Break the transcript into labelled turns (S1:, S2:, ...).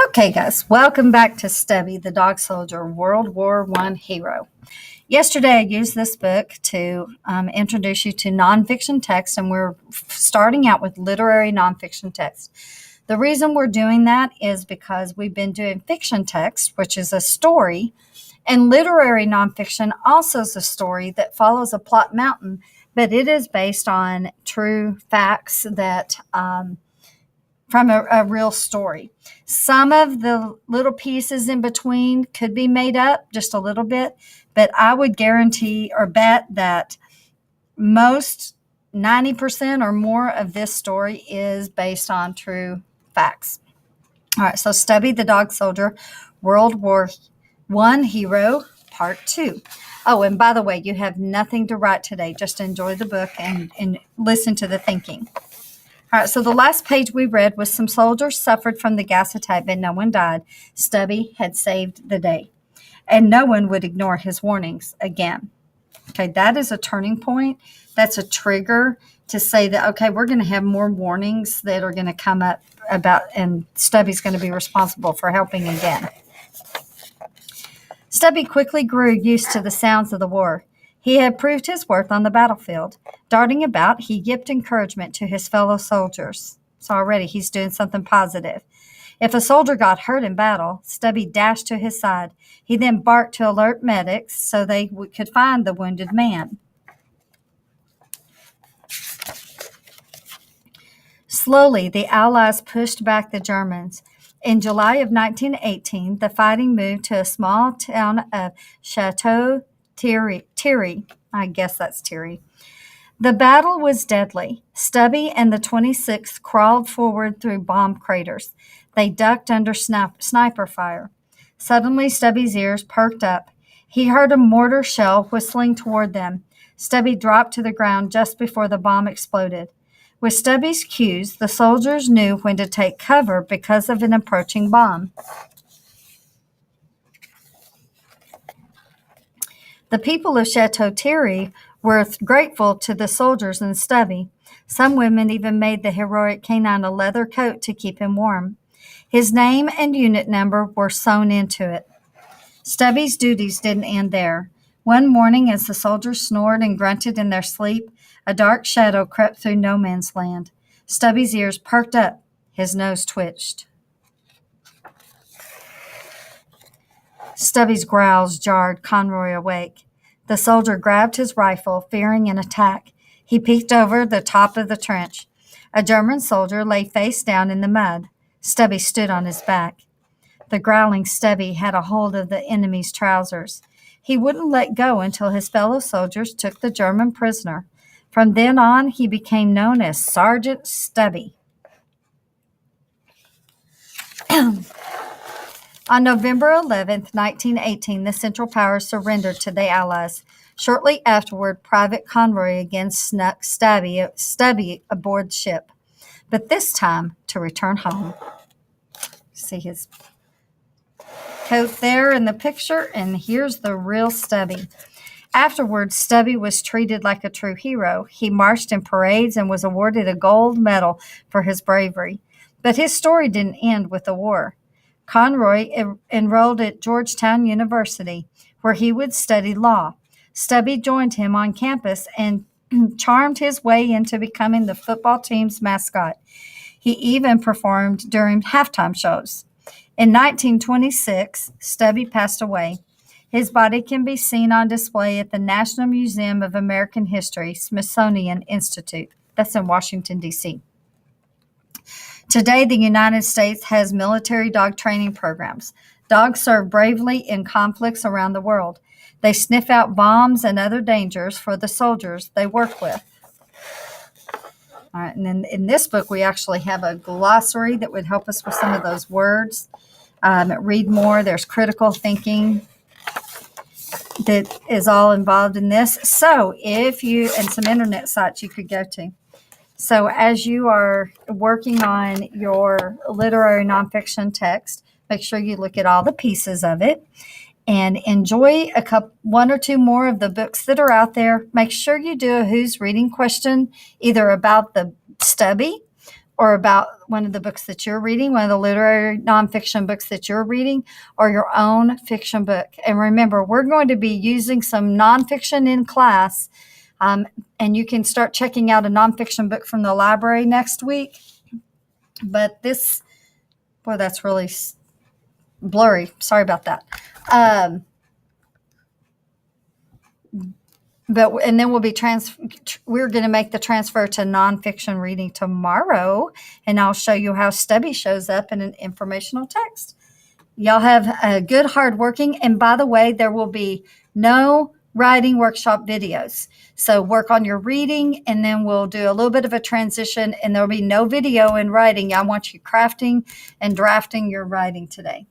S1: Okay, guys, welcome back to Stubby, the Dog Soldier, World War One hero. Yesterday, I used this book to introduce you to nonfiction text, and we're starting out with literary nonfiction text. The reason we're doing that is because we've been doing fiction text, which is a story, and literary nonfiction also is a story that follows a plot mountain, but it is based on true facts that from a real story. Some of the little pieces in between could be made up just a little bit, but I would guarantee or bet that most 90% or more of this story is based on true facts. All right, so Stubby the Dog Soldier, World War One hero, part 2. Oh, and by the way, you have nothing to write today. Just enjoy the book and listen to the thinking. All right, so the last page we read was some soldiers suffered from the gas attack, but no one died. Stubby had saved the day, and no one would ignore his warnings again. Okay, that is a turning point. That's a trigger to say that, okay, we're going to have more warnings that are going to come up about, and Stubby's going to be responsible for helping again. Stubby quickly grew used to the sounds of the war. He had proved his worth on the battlefield. Darting about, he yipped encouragement to his fellow soldiers. So already he's doing something positive. If a soldier got hurt in battle, Stubby dashed to his side. He then barked to alert medics so they could find the wounded man. Slowly, the Allies pushed back the Germans. In July of 1918, the fighting moved to a small town of Chateau Thierry. I guess that's Thierry. The battle was deadly. Stubby and the 26th crawled forward through bomb craters. They ducked under sniper fire. Suddenly, Stubby's ears perked up. He heard a mortar shell whistling toward them. Stubby dropped to the ground just before the bomb exploded. With Stubby's cues, the soldiers knew when to take cover because of an approaching bomb. The people of Chateau Thierry were grateful to the soldiers and Stubby. Some women even made the heroic canine a leather coat to keep him warm. His name and unit number were sewn into it. Stubby's duties didn't end there. One morning, as the soldiers snored and grunted in their sleep, a dark shadow crept through no man's land. Stubby's ears perked up. His nose twitched. Stubby's growls jarred Conroy awake. The soldier grabbed his rifle, fearing an attack. He peeked over the top of the trench. A German soldier lay face down in the mud. Stubby stood on his back. The growling Stubby had a hold of the enemy's trousers. He wouldn't let go until his fellow soldiers took the German prisoner. From then on, he became known as Sergeant Stubby. On November 11, 1918, the Central Powers surrendered to the Allies. Shortly afterward, Private Conroy again snuck Stubby aboard ship, but this time to return home. See his coat there in the picture, and here's the real Stubby. Afterwards, Stubby was treated like a true hero. He marched in parades and was awarded a gold medal for his bravery. But his story didn't end with the war. Conroy enrolled at Georgetown University, where he would study law. Stubby joined him on campus and charmed his way into becoming the football team's mascot. He even performed during halftime shows. In 1926, Stubby passed away. His body can be seen on display at the National Museum of American History, Smithsonian Institute. That's in Washington, D.C. Today, the United States has military dog training programs. Dogs serve bravely in conflicts around the world. They sniff out bombs and other dangers for the soldiers they work with. All right, and then in this book, we actually have a glossary that would help us with some of those words. Read more. There's critical thinking that is all involved in this. So if you, and some internet sites you could go to. So as you are working on your literary nonfiction text, make sure you look at all the pieces of it and enjoy one or two more of the books that are out there. Make sure you do a who's reading question, either about the Stubby or about one of the books that you're reading, one of the literary nonfiction books that you're reading, or your own fiction book. And remember, we're going to be using some nonfiction in class, and you can start checking out a nonfiction book from the library next week. But this, boy, that's really blurry. Sorry about that. And then we'll be we're going to make the transfer to nonfiction reading tomorrow, and I'll show you how Stubby shows up in an informational text. Y'all have a good hard working, and by the way, there will be no writing workshop videos. So work on your reading, and then we'll do a little bit of a transition, and there'll be no video in writing. I want you crafting and drafting your writing today.